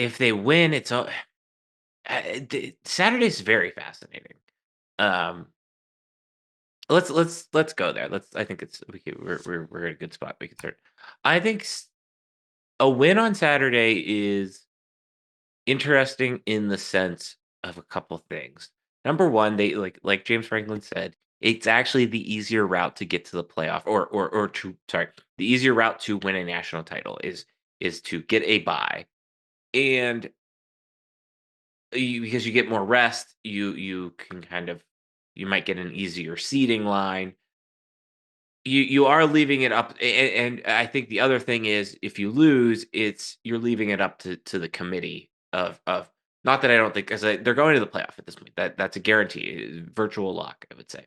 if they win, Saturday's very fascinating. Um, let's go there. I think we're at a good spot. We can start. I think a win on Saturday is interesting in the sense of a couple things. Number one, they like James Franklin said, it's actually the easier route to get to the playoff, or to sorry, the easier route to win a national title is to get a bye, and because you get more rest, you can kind of you might get an easier seating line. You are leaving it up, and I think the other thing is if you lose, you're leaving it up to the committee of not that I don't think because they're going to the playoff at this point. That's a guarantee, virtual lock, I would say.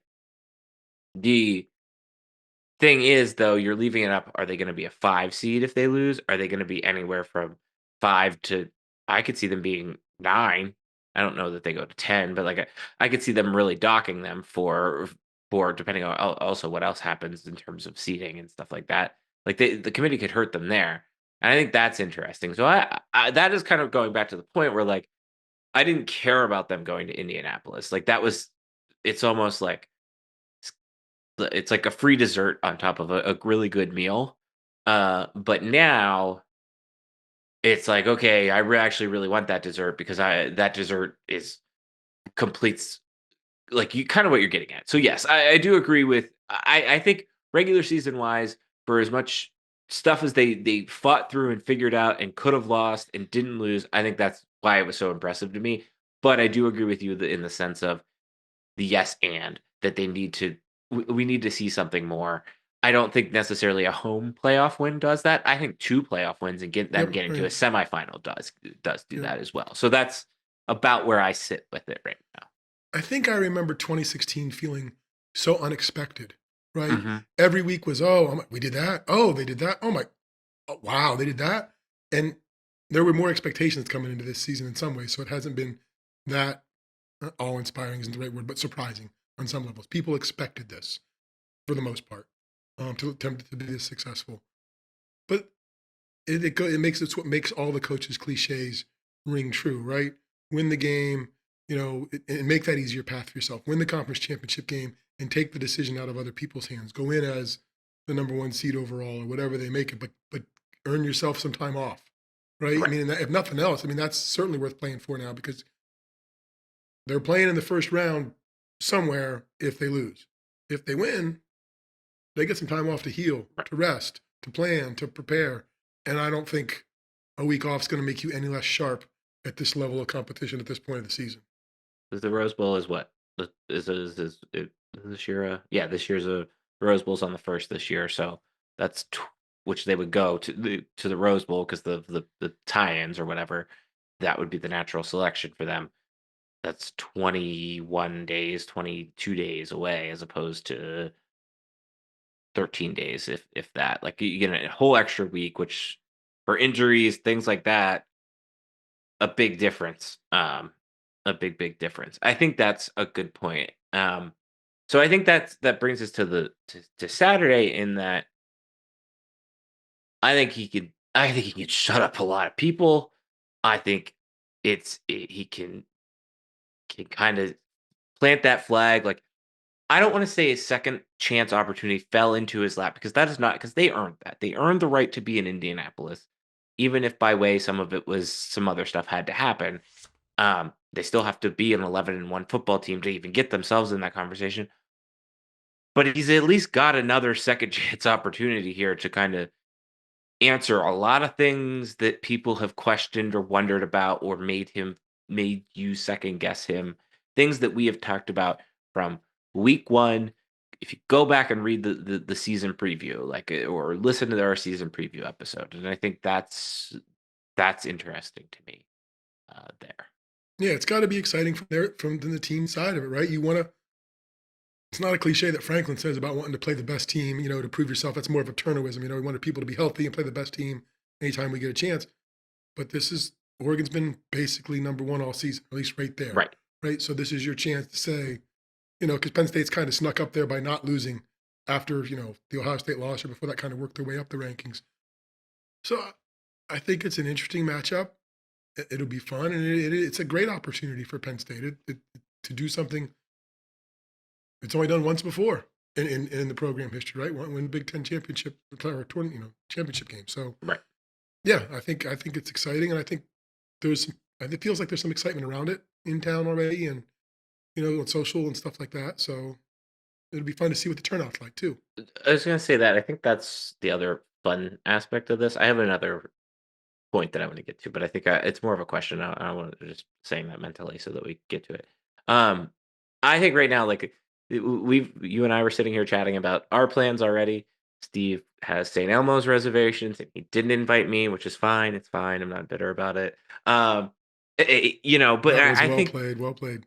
The thing is, though, you're leaving it up. Are they going to be a 5 seed if they lose? Are they going to be anywhere from 5 to? I could see them being 9. I don't know that they go to 10, but I could see them really docking them for depending on also what else happens in terms of seating and stuff like that. Like the committee could hurt them there, and I think that's interesting. So that is kind of going back to the point where I didn't care about them going to Indianapolis. Like that was, it's almost like it's like a free dessert on top of a really good meal. But now it's like, okay, actually really want that dessert because that dessert is completes like you kind of what you're getting at. So yes, I do agree with. I think regular season wise, for as much stuff as they fought through and figured out and could have lost and didn't lose, I think that's why it was so impressive to me. But I do agree with you in the sense of the yes and that they need to we need to see something more. I don't think necessarily a home playoff win does that. I think 2 playoff wins and get them Yep. getting to a Right. semifinal does do Yep. that as well. So that's about where I sit with it right now. I think I remember 2016 feeling so unexpected, right? Mhm. Every week was, oh, we did that. Oh, they did that. Oh my, oh, wow, they did that. And there were more expectations coming into this season in some ways. So it hasn't been that awe inspiring isn't the right word, but surprising on some levels. People expected this for the most part to attempt to be this successful. But it makes it's what makes all the coaches' cliches ring true, right? Win the game, and make that easier path for yourself. Win the conference championship game and take the decision out of other people's hands. Go in as the number 1 seed overall or whatever they make it, but earn yourself some time off, right? I Right. mean, if nothing else, I mean that's certainly worth playing for now because they're playing in the first round somewhere if they lose. If they win, they get some time off to heal, Right. to rest, to plan, to prepare. And I don't think a week off is going to make you any less sharp at this level of competition at this point of the season. The Rose Bowl is what? Is this year? Yeah, this year's a Rose Bowl's on the first this year, so that's which they would go to the Rose Bowl because the tie-ins or whatever that would be the natural selection for them. That's 21 days, 22 days away, as opposed to 13 days, if that. Like you get a whole extra week, which for injuries, things like that, a big difference. A big difference. I think that's a good point. So I think that brings us to Saturday in that I think he could shut up a lot of people. I think he can kind of plant that flag. Like I don't want to say a second chance opportunity fell into his lap because that is not because they earned that. They earned the right to be in Indianapolis, even if by way some of it was some other stuff had to happen. They still have to be an 11-1 football team to even get themselves in that conversation. But he's at least got another second chance opportunity here to kind of answer a lot of things that people have questioned or wondered about or made you second guess him. Things that we have talked about from week 1. If you go back and read the season preview, or listen to our season preview episode, and I think that's interesting to me there. Yeah, it's got to be exciting from the team side of it, right? You want to. It's not a cliche that Franklin says about wanting to play the best team, to prove yourself. That's more of a Turnerism. We wanted people to be healthy and play the best team anytime we get a chance. But this is Oregon's been basically number 1 all season, at least right there, Right. right? So this is your chance to say, because Penn State's kind of snuck up there by not losing after, the Ohio State loss or before that kind of worked their way up the rankings. So I think it's an interesting matchup. It'll be fun, and it's a great opportunity for Penn State to do something it's only done once before in the program history, right? Win the Big Ten championship or championship game. So Right. yeah, I think it's exciting, and I think there's it feels like there's some excitement around it in town already, and on social and stuff like that. So it'll be fun to see what the turnout's like too. I was gonna say that I think that's the other fun aspect of this. I have another point that I want to get to, but I think it's more of a question. I want to just saying that mentally so that we get to it. Um, I think right now, like you and I were sitting here chatting about our plans already. Steve has St. Elmo's reservations, and he didn't invite me, which is fine. It's fine. I'm not bitter about it. Um, but That was I well think played, well played.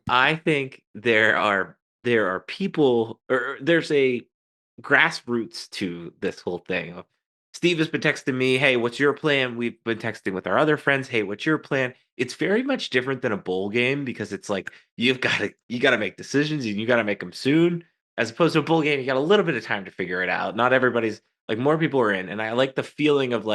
there are people, or there's a grassroots to this whole thing. Steve has been texting me, "Hey, what's your plan?" We've been texting with our other friends, "Hey, what's your plan?" It's very much different than a bowl game because it's like you got to make decisions and you got to make them soon. As opposed to a bowl game, you got a little bit of time to figure it out. Not everybody's like more people are in, and I like the feeling of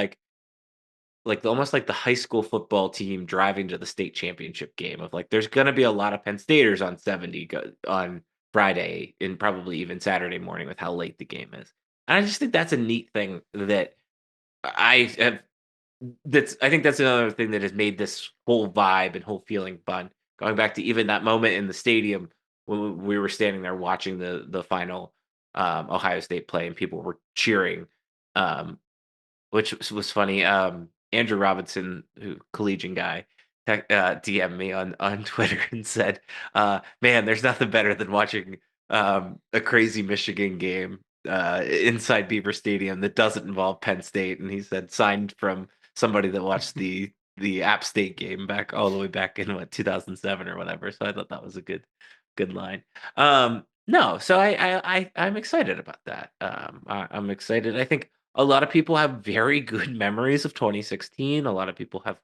almost like the high school football team driving to the state championship game of like there's going to be a lot of Penn Staters on 70 on Friday and probably even Saturday morning with how late the game is. And I just think that's a neat thing that I have I think that's another thing that has made this whole vibe and whole feeling fun. Going back to even that moment in the stadium when we were standing there watching the final Ohio State play and people were cheering. Um, which was funny. Andrew Robinson, who collegiate guy, DM'd me on Twitter and said, "Man, there's nothing better than watching a crazy Michigan game inside Beaver Stadium that doesn't involve Penn State." And he said, signed from somebody that watched the App State game back all the way back in 2007 or whatever. So I thought that was a good line. No, so I'm excited about that. I'm excited. I think a lot of people have very good memories of 2016. A lot of people have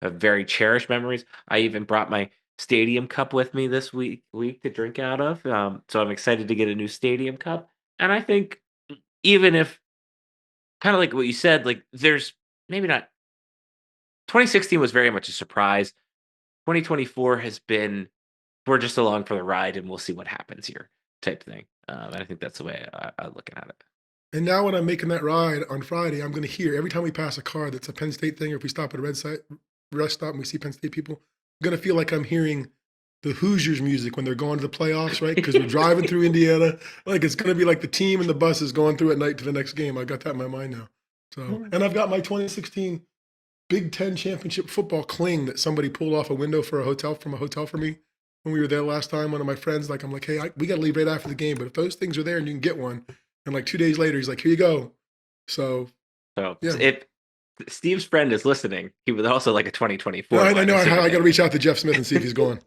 very cherished memories. I even brought my stadium cup with me this week to drink out of. So I'm excited to get a new stadium cup. And I think even if kind of like what you said, like there's maybe not 2016 was very much a surprise. 2024 has been we're just along for the ride and we'll see what happens here type thing. And I think that's the way I'm looking at it. And now when I'm making that ride on Friday, I'm going to hear every time we pass a car that's a Penn State thing, or if we stop at a rest stop and we see Penn State people, I'm going to feel like I'm hearing the Hoosiers music when they're going to the playoffs, right? Because we're driving through Indiana. Like it's going to be like the team and the bus is going through at night to the next game. I got that in my mind now. So, and I've got my 2016 Big Ten championship football cling that somebody pulled off a window for a hotel for me when we were there last time. One of my friends, like, I'm like, hey, we got to leave right after the game, but if those things are there and you can get one, and like 2 days later, he's like, here you go. So So yeah, if Steve's friend is listening, he would also like a no, 2024 I one, know. I assuming got to that reach out to Jeff Smith and see if he's going.